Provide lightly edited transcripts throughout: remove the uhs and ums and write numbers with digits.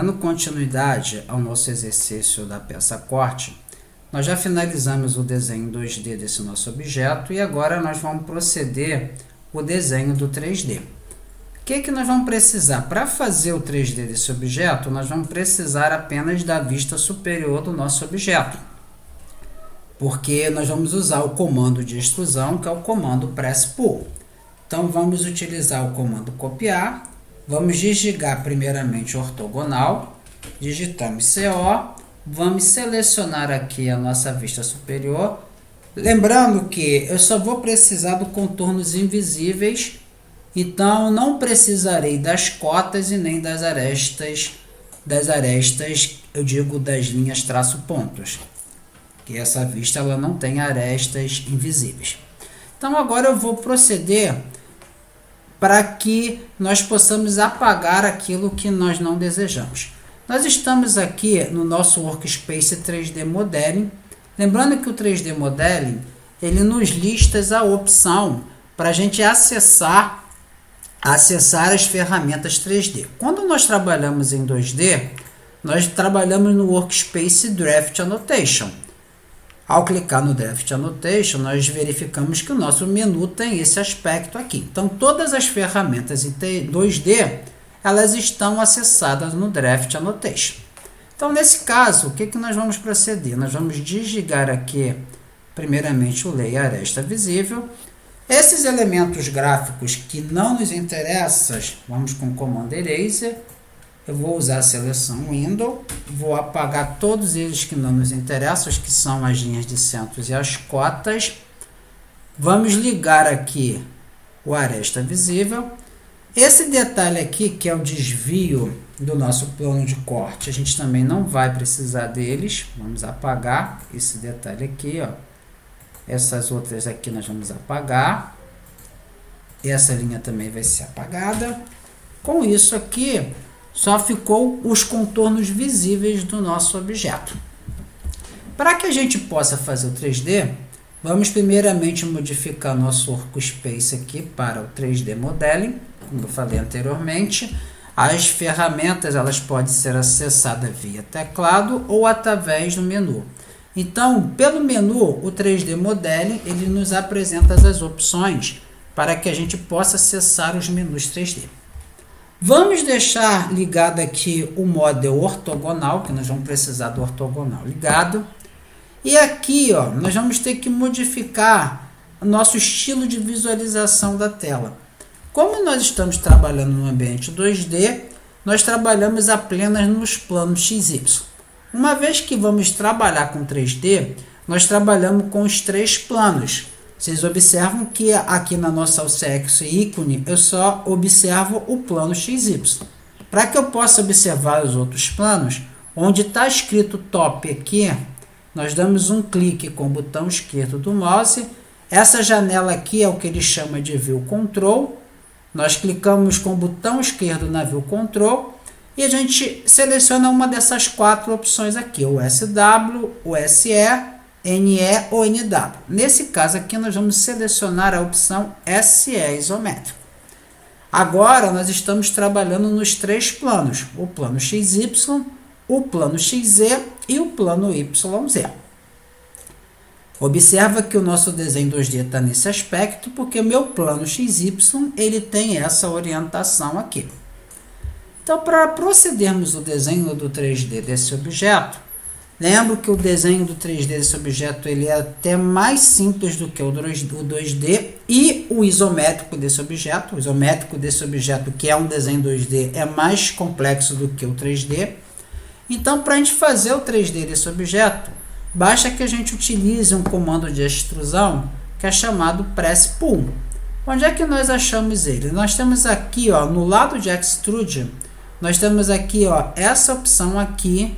Dando continuidade ao nosso exercício da peça corte, nós já finalizamos o desenho 2D desse nosso objeto e agora nós vamos proceder o desenho do 3D. O que nós vamos precisar? Para fazer o 3D desse objeto, nós vamos precisar apenas da vista superior do nosso objeto, porque nós vamos usar o comando de extrusão, que é o comando Press Pull. Então, vamos utilizar o comando copiar. Vamos digitar primeiramente o ortogonal, digitamos CO, vamos selecionar aqui a nossa vista superior. Lembrando que eu só vou precisar do contornos invisíveis, então não precisarei das cotas e nem das arestas, eu digo das linhas traço pontos, que essa vista ela não tem arestas invisíveis. Então agora eu vou proceder para que nós possamos apagar aquilo que nós não desejamos. Nós estamos aqui no nosso Workspace 3D Modeling. Lembrando que o 3D Modeling, ele nos lista a opção para a gente acessar as ferramentas 3D. Quando nós trabalhamos em 2D, nós trabalhamos no Workspace Draft Annotation. Ao clicar no Draft Annotation, nós verificamos que o nosso menu tem esse aspecto aqui. Então, todas as ferramentas em 2D, elas estão acessadas no Draft Annotation. Então, nesse caso, o que nós vamos proceder? Nós vamos desligar aqui, primeiramente, o Layer Aresta Visível. Esses elementos gráficos que não nos interessam, vamos com o comando Eraser. Eu vou usar a seleção Window, vou apagar todos eles que não nos interessam, que são as linhas de centros e as cotas. Vamos ligar aqui o Aresta Visível. Esse detalhe aqui, que é o desvio do nosso plano de corte, a gente também não vai precisar deles. Vamos apagar esse detalhe aqui, ó. Essas outras aqui nós vamos apagar. Essa linha também vai ser apagada. Com isso aqui, só ficou os contornos visíveis do nosso objeto. Para que a gente possa fazer o 3D, vamos primeiramente modificar nosso Workspace aqui para o 3D Modeling. Como eu falei anteriormente, as ferramentas elas podem ser acessadas via teclado ou através do menu. Então, pelo menu, o 3D Modeling ele nos apresenta as opções para que a gente possa acessar os menus 3D. Vamos deixar ligado aqui o model ortogonal, que nós vamos precisar do ortogonal ligado. E aqui, ó, nós vamos ter que modificar o nosso estilo de visualização da tela. Como nós estamos trabalhando no ambiente 2D, nós trabalhamos apenas nos planos XY. Uma vez que vamos trabalhar com 3D, nós trabalhamos com os 3 planos. Vocês observam que aqui na nossa AlceX ícone, eu só observo o plano XY. Para que eu possa observar os outros planos, onde está escrito top aqui, nós damos um clique com o botão esquerdo do mouse. Essa janela aqui é o que ele chama de View Control. Nós clicamos com o botão esquerdo na View Control e a gente seleciona uma dessas 4 opções aqui, o SW, o SE, NE ou NW. Nesse caso aqui, nós vamos selecionar a opção SE isométrico. Agora, nós estamos trabalhando nos 3 planos, o plano XY, o plano XZ e o plano YZ. Observa que o nosso desenho 2D está nesse aspecto, porque o meu plano XY ele tem essa orientação aqui. Então, para procedermos o desenho do 3D desse objeto, lembro que o desenho do 3D desse objeto ele é até mais simples do que o 2D e o isométrico desse objeto. O isométrico desse objeto, que é um desenho 2D, é mais complexo do que o 3D. Então, para a gente fazer o 3D desse objeto, basta que a gente utilize um comando de extrusão que é chamado Press Pull. Onde é que nós achamos ele? Nós temos aqui, ó, no lado de Extrude, nós temos aqui, ó, essa opção aqui,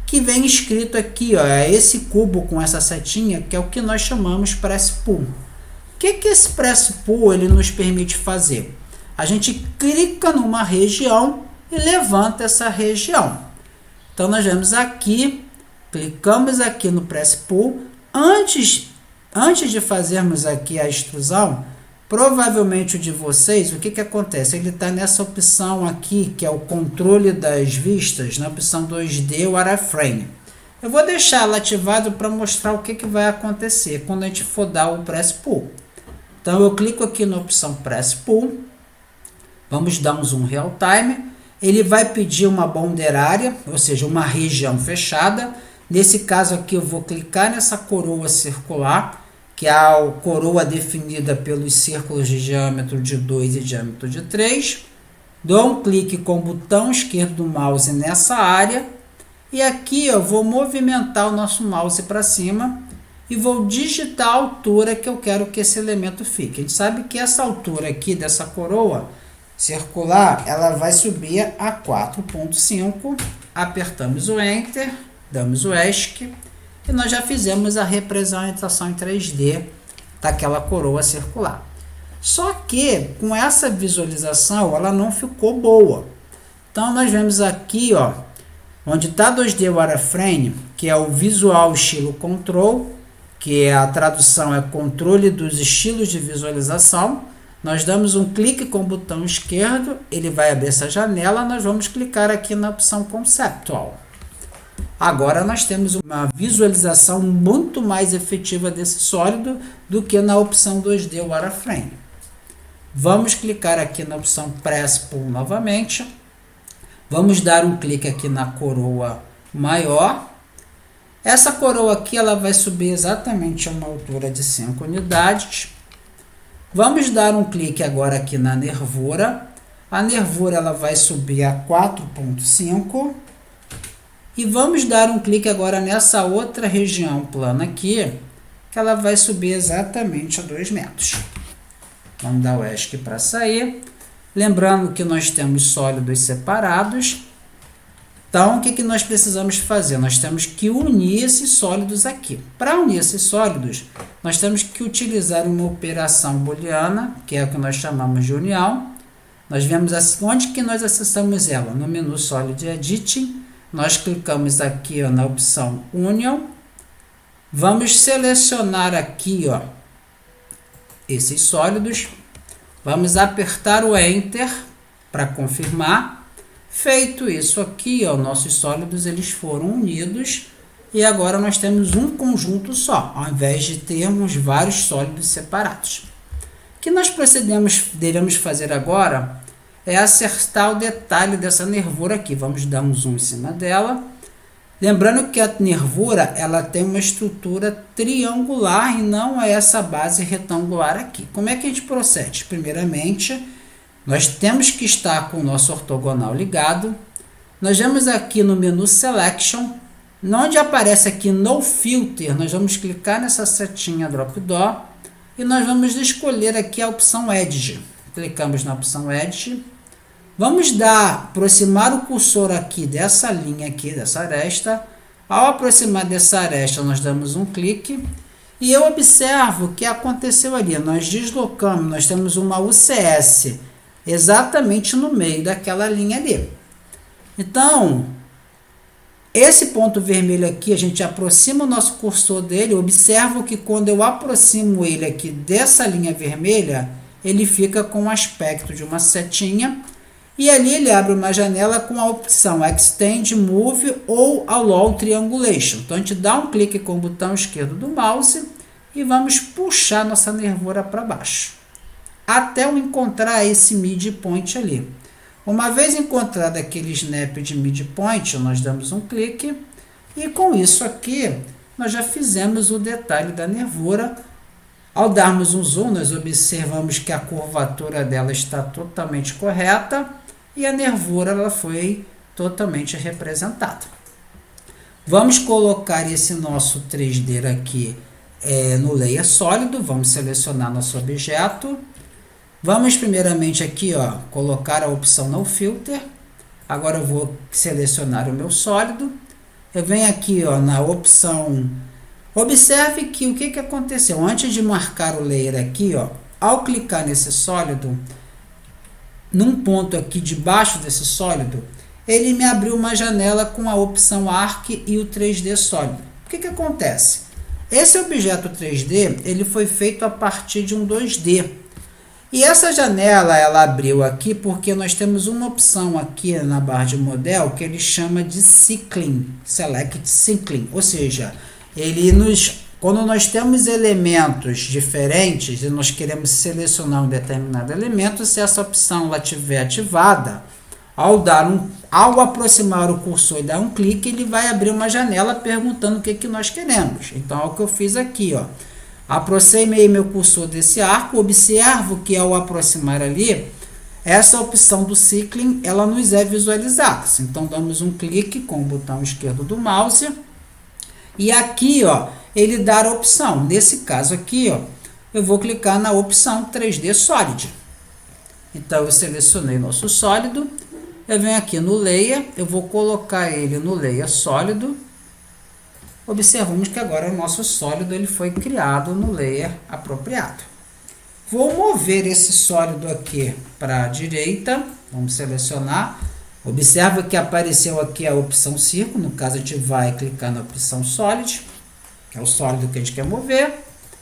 que vem escrito aqui, ó, é esse cubo com essa setinha, que é o que nós chamamos Press Pull. O que esse Press Pull ele nos permite fazer? A gente clica numa região e levanta essa região. Então, nós vemos aqui, clicamos aqui no Press Pull. Antes de fazermos aqui a extrusão, Provavelmente o de vocês, o que acontece? Ele está nessa opção aqui, que é o controle das vistas, na opção 2D Wireframe. Eu vou deixar ela ativado para mostrar o que vai acontecer quando a gente for dar o Press Pull. Então eu clico aqui na opção Press Pull, vamos dar um zoom real time, ele vai pedir uma boundary area, ou seja, uma região fechada. Nesse caso aqui eu vou clicar nessa coroa circular, que é a coroa definida pelos círculos de diâmetro de 2 e diâmetro de 3. Dou um clique com o botão esquerdo do mouse nessa área. E aqui eu vou movimentar o nosso mouse para cima e vou digitar a altura que eu quero que esse elemento fique. A gente sabe que essa altura aqui dessa coroa circular, ela vai subir a 4.5. Apertamos o Enter, damos o ESC. E nós já fizemos a representação em 3D daquela coroa circular. Só que com essa visualização ela não ficou boa. Então nós vemos aqui, ó, onde está 2D Wireframe, que é o Visual Estilo Control, que a tradução é controle dos estilos de visualização. Nós damos um clique com o botão esquerdo, ele vai abrir essa janela, nós vamos clicar aqui na opção Conceptual. Agora nós temos uma visualização muito mais efetiva desse sólido do que na opção 2D Wireframe. Vamos clicar aqui na opção Press Pull novamente. Vamos dar um clique aqui na coroa maior. Essa coroa aqui ela vai subir exatamente a uma altura de 5 unidades. Vamos dar um clique agora aqui na nervura. A nervura ela vai subir a 4.5. E vamos dar um clique agora nessa outra região plana aqui, que ela vai subir exatamente a 2 metros. Vamos dar o ESC para sair. Lembrando que nós temos sólidos separados. Então, o que nós precisamos fazer? Nós temos que unir esses sólidos aqui. Para unir esses sólidos, nós temos que utilizar uma operação booleana, que é o que nós chamamos de união. Nós vemos onde que nós acessamos ela? No menu Solid Editing. Nós clicamos aqui, ó, na opção Union. Vamos selecionar aqui, ó, esses sólidos. Vamos apertar o Enter para confirmar. Feito isso aqui, ó, nossos sólidos eles foram unidos. E agora nós temos um conjunto só, ao invés de termos vários sólidos separados. O que nós devemos fazer agora é acertar o detalhe dessa nervura aqui. Vamos dar um zoom em cima dela. Lembrando que a nervura ela tem uma estrutura triangular e não é essa base retangular aqui. Como é que a gente procede? Primeiramente, nós temos que estar com o nosso ortogonal ligado. Nós vamos aqui no menu Selection, onde aparece aqui No Filter, nós vamos clicar nessa setinha Drop Down e nós vamos escolher aqui a opção Edge. Clicamos na opção Edge. Vamos aproximar o cursor aqui dessa linha aqui, dessa aresta. Ao aproximar dessa aresta, nós damos um clique. E eu observo o que aconteceu ali. Nós deslocamos, nós temos uma UCS exatamente no meio daquela linha ali. Então, esse ponto vermelho aqui, a gente aproxima o nosso cursor dele. Observo que quando eu aproximo ele aqui dessa linha vermelha, ele fica com o aspecto de uma setinha. E ali ele abre uma janela com a opção Extend, Move ou Allow Triangulation. Então a gente dá um clique com o botão esquerdo do mouse e vamos puxar nossa nervura para baixo, até eu encontrar esse midpoint ali. Uma vez encontrado aquele snap de midpoint, nós damos um clique e com isso aqui nós já fizemos o detalhe da nervura. Ao darmos um zoom, nós observamos que a curvatura dela está totalmente correta e a nervura ela foi totalmente representada. Vamos colocar esse nosso 3D aqui no layer sólido. Vamos selecionar nosso objeto. Vamos primeiramente aqui, ó, colocar a opção No Filter. Agora eu vou selecionar o meu sólido. Eu venho aqui, ó, na opção. Observe que o que aconteceu antes de marcar o layer aqui, ó, ao clicar nesse sólido, num ponto aqui debaixo desse sólido, ele me abriu uma janela com a opção Arc e o 3D sólido. O que acontece? Esse objeto 3D ele foi feito a partir de um 2D. E essa janela ela abriu aqui porque nós temos uma opção aqui na barra de model que ele chama de Cycling, Select Cycling, ou seja, quando nós temos elementos diferentes e nós queremos selecionar um determinado elemento, se essa opção ela estiver ativada, ao aproximar o cursor e dar um clique, ele vai abrir uma janela perguntando o que nós queremos. Então é o que eu fiz aqui, ó. Aproximei meu cursor desse arco, observo que ao aproximar ali, essa opção do Cycling, ela nos é visualizada. Então damos um clique com o botão esquerdo do mouse e aqui, ó, ele dá a opção. Nesse caso aqui, ó, eu vou clicar na opção 3D Solid. Então eu selecionei nosso sólido, eu venho aqui no Layer, eu vou colocar ele no Layer Sólido. Observamos que agora o nosso sólido ele foi criado no layer apropriado. Vou mover esse sólido aqui para a direita, vamos selecionar. Observa que apareceu aqui a opção círculo, no caso a gente vai clicar na opção Solid, que é o sólido que a gente quer mover,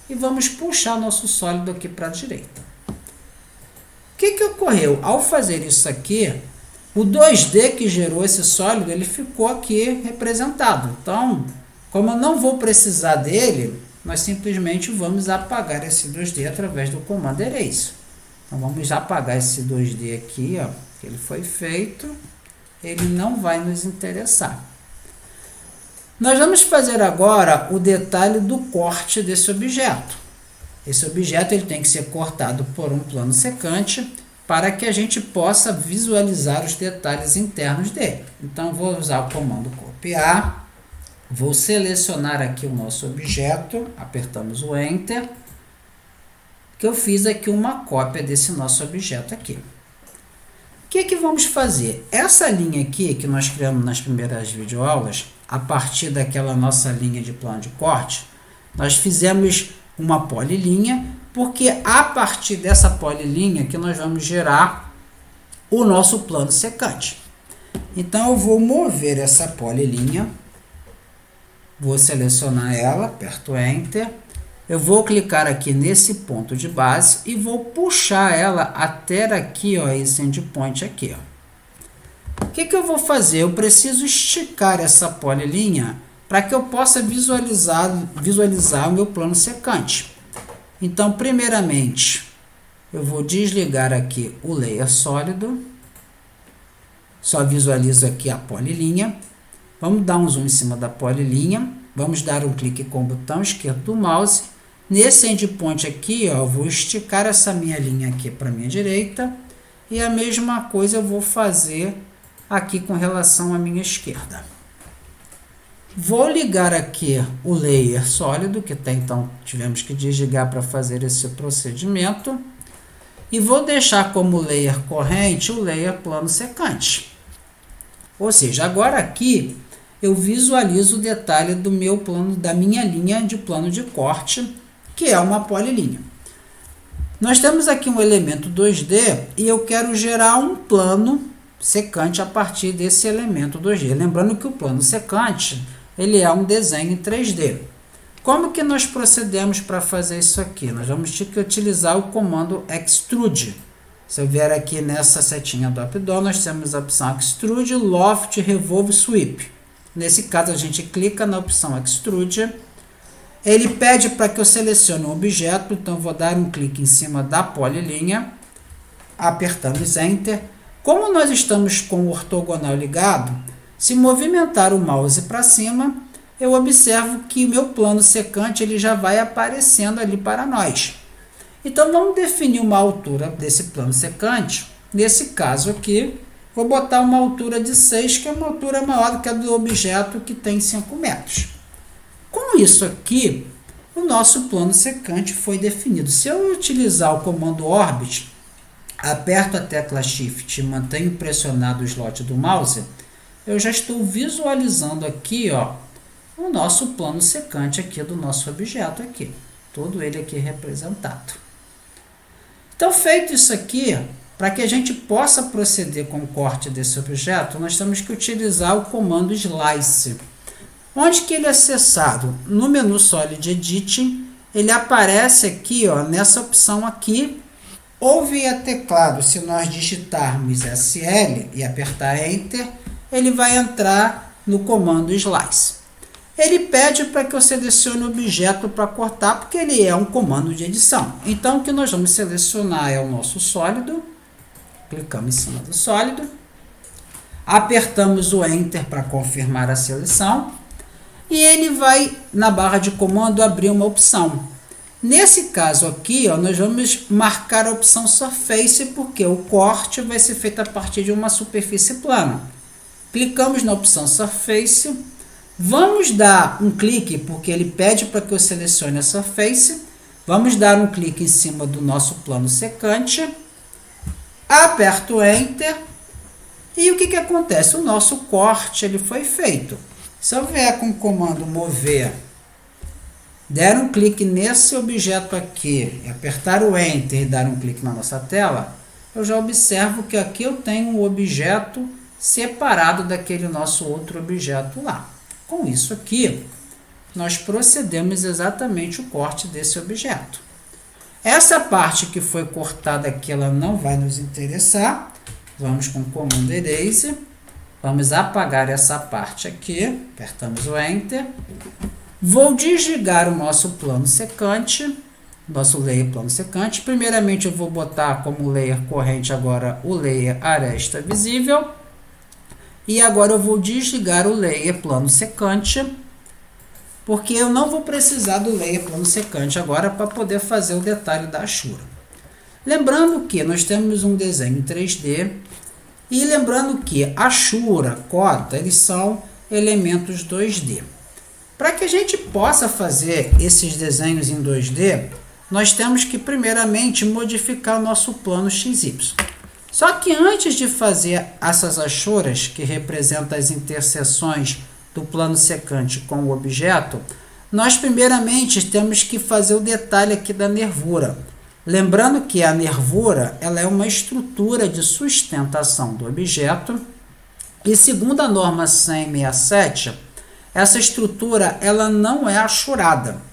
e vamos puxar nosso sólido aqui para a direita. O que ocorreu? Ao fazer isso aqui, o 2D que gerou esse sólido, ele ficou aqui representado. Então, como eu não vou precisar dele, nós simplesmente vamos apagar esse 2D através do comando Erase. Então vamos apagar esse 2D aqui, ó, que ele foi feito, ele não vai nos interessar. Nós vamos fazer agora o detalhe do corte desse objeto. Esse objeto ele tem que ser cortado por um plano secante para que a gente possa visualizar os detalhes internos dele. Então vou usar o comando copiar. Vou selecionar aqui o nosso objeto, apertamos o Enter, que eu fiz aqui uma cópia desse nosso objeto aqui. O que vamos fazer? Essa linha aqui que nós criamos nas primeiras videoaulas, a partir daquela nossa linha de plano de corte, nós fizemos uma polilinha, porque a partir dessa polilinha que nós vamos gerar o nosso plano secante. Então eu vou mover essa polilinha. Vou selecionar ela, aperto Enter, eu vou clicar aqui nesse ponto de base e vou puxar ela até aqui, ó, esse endpoint aqui, ó. O que eu vou fazer? Eu preciso esticar essa polilinha para que eu possa visualizar o meu plano secante. Então, primeiramente, eu vou desligar aqui o Layer Sólido, só visualizo aqui a polilinha. Vamos dar um zoom em cima da polilinha, vamos dar um clique com o botão esquerdo do mouse. Nesse endpoint aqui, ó, eu vou esticar essa minha linha aqui para a minha direita e a mesma coisa eu vou fazer aqui com relação à minha esquerda. Vou ligar aqui o layer sólido, que até então tivemos que desligar para fazer esse procedimento, e vou deixar como layer corrente o layer plano secante. Ou seja, agora aqui eu visualizo o detalhe do meu plano, da minha linha de plano de corte, que é uma polilinha. Nós temos aqui um elemento 2D e eu quero gerar um plano secante a partir desse elemento 2D. Lembrando que o plano secante ele é um desenho em 3D. Como que nós procedemos para fazer isso aqui? Nós vamos ter que utilizar o comando Extrude. Se eu vier aqui nessa setinha do up-down, nós temos a opção Extrude, Loft, Revolve, Sweep. Nesse caso, a gente clica na opção Extrude. Ele pede para que eu selecione um objeto, então vou dar um clique em cima da polilinha, apertamos Enter. Como nós estamos com o ortogonal ligado, se movimentar o mouse para cima, eu observo que o meu plano secante ele já vai aparecendo ali para nós. Então, vamos definir uma altura desse plano secante. Nesse caso aqui, vou botar uma altura de 6, que é uma altura maior do que a do objeto que tem 5 metros. Com isso aqui, o nosso plano secante foi definido. Se eu utilizar o comando Orbit, aperto a tecla Shift e mantenho pressionado o slot do mouse, eu já estou visualizando aqui, ó, o nosso plano secante aqui do nosso objeto aqui. Todo ele aqui representado. Então, feito isso aqui, para que a gente possa proceder com o corte desse objeto, nós temos que utilizar o comando Slice. Onde que ele é acessado? No menu Solid Editing, ele aparece aqui, ó, nessa opção aqui, ou via teclado, se nós digitarmos SL e apertar Enter, ele vai entrar no comando Slice. Ele pede para que eu selecione o objeto para cortar, porque ele é um comando de edição. Então, o que nós vamos selecionar é o nosso sólido. Clicamos em cima do sólido. Apertamos o Enter para confirmar a seleção. E ele vai, na barra de comando, abrir uma opção. Nesse caso aqui, nós vamos marcar a opção Surface, porque o corte vai ser feito a partir de uma superfície plana. Clicamos na opção Surface. Vamos dar um clique, porque ele pede para que eu selecione a Surface. Vamos dar um clique em cima do nosso plano secante. Aperto Enter. E o que acontece? O nosso corte ele foi feito. Se eu vier com o comando mover, der um clique nesse objeto aqui, apertar o Enter e dar um clique na nossa tela, eu já observo que aqui eu tenho um objeto separado daquele nosso outro objeto lá. Com isso aqui, nós procedemos exatamente o corte desse objeto. Essa parte que foi cortada aqui, ela não vai nos interessar. Vamos com o comando Erase. Vamos apagar essa parte aqui. Apertamos o Enter. Vou desligar o nosso plano secante. Nosso layer plano secante. Primeiramente, eu vou botar como layer corrente agora o layer aresta visível. E agora eu vou desligar o layer plano secante, porque eu não vou precisar do layer plano secante agora para poder fazer o detalhe da achura. Lembrando que nós temos um desenho em 3D, e lembrando que achura, cota, eles são elementos 2D. Para que a gente possa fazer esses desenhos em 2D, nós temos que primeiramente modificar o nosso plano XY. Só que antes de fazer essas achuras, que representam as interseções do plano secante com o objeto, nós primeiramente temos que fazer o detalhe aqui da nervura. Lembrando que a nervura ela é uma estrutura de sustentação do objeto, e segundo a norma 10067, essa estrutura ela não é achurada.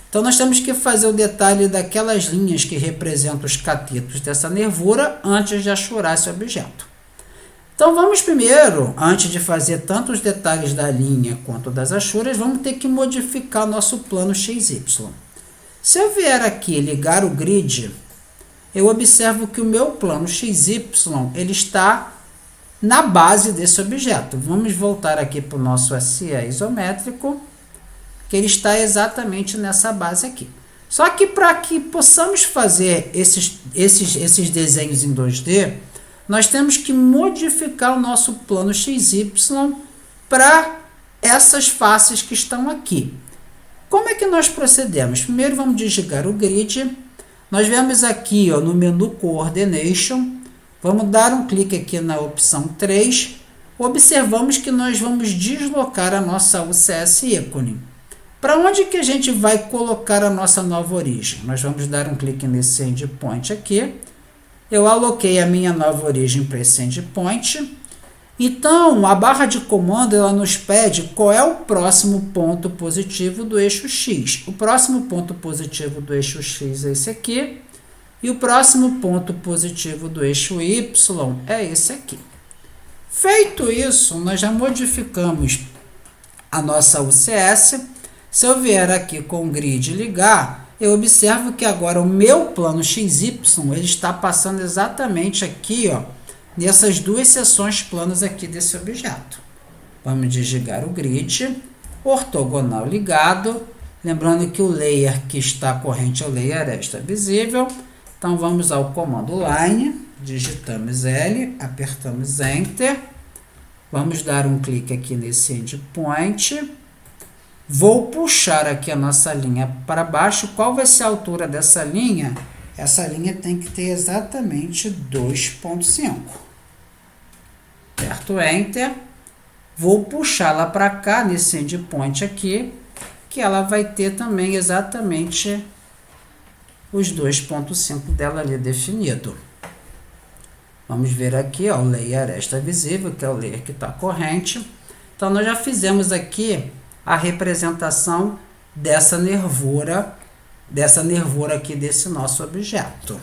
Então, nós temos que fazer o detalhe daquelas linhas que representam os catetos dessa nervura antes de achurar esse objeto. Então, vamos primeiro, antes de fazer tanto os detalhes da linha quanto das achuras, vamos ter que modificar o nosso plano XY. Se eu vier aqui ligar o grid, eu observo que o meu plano XY ele está na base desse objeto. Vamos voltar aqui para o nosso SE isométrico, que ele está exatamente nessa base aqui. Só que para que possamos fazer esses desenhos em 2D, nós temos que modificar o nosso plano XY para essas faces que estão aqui. Como é que nós procedemos? Primeiro vamos desligar o grid. Nós vemos aqui no menu Coordination, vamos dar um clique aqui na opção 3. Observamos que nós vamos deslocar a nossa UCS ícone. Para onde que a gente vai colocar a nossa nova origem? Nós vamos dar um clique nesse endpoint aqui. Eu aloquei a minha nova origem para esse endpoint. Então, a barra de comando ela nos pede qual é o próximo ponto positivo do eixo X. O próximo ponto positivo do eixo X é esse aqui. E o próximo ponto positivo do eixo Y é esse aqui. Feito isso, nós já modificamos a nossa UCS. Se eu vier aqui com o grid ligar, eu observo que agora o meu plano XY ele está passando exatamente aqui, nessas duas seções planas aqui desse objeto. Vamos desligar o grid, ortogonal ligado, lembrando que o layer que está corrente é o layer aresta visível. Então vamos ao comando line, digitamos L, apertamos Enter, vamos dar um clique aqui nesse endpoint. Vou puxar aqui a nossa linha para baixo. Qual vai ser a altura dessa linha? Essa linha tem que ter exatamente 2,5. Aperto Enter. Vou puxá-la para cá, nesse endpoint aqui, que ela vai ter também exatamente os 2,5 dela ali definido. Vamos ver aqui, o layer aresta visível, que é o layer que está corrente. Então, nós já fizemos aqui a representação dessa nervura aqui desse nosso objeto.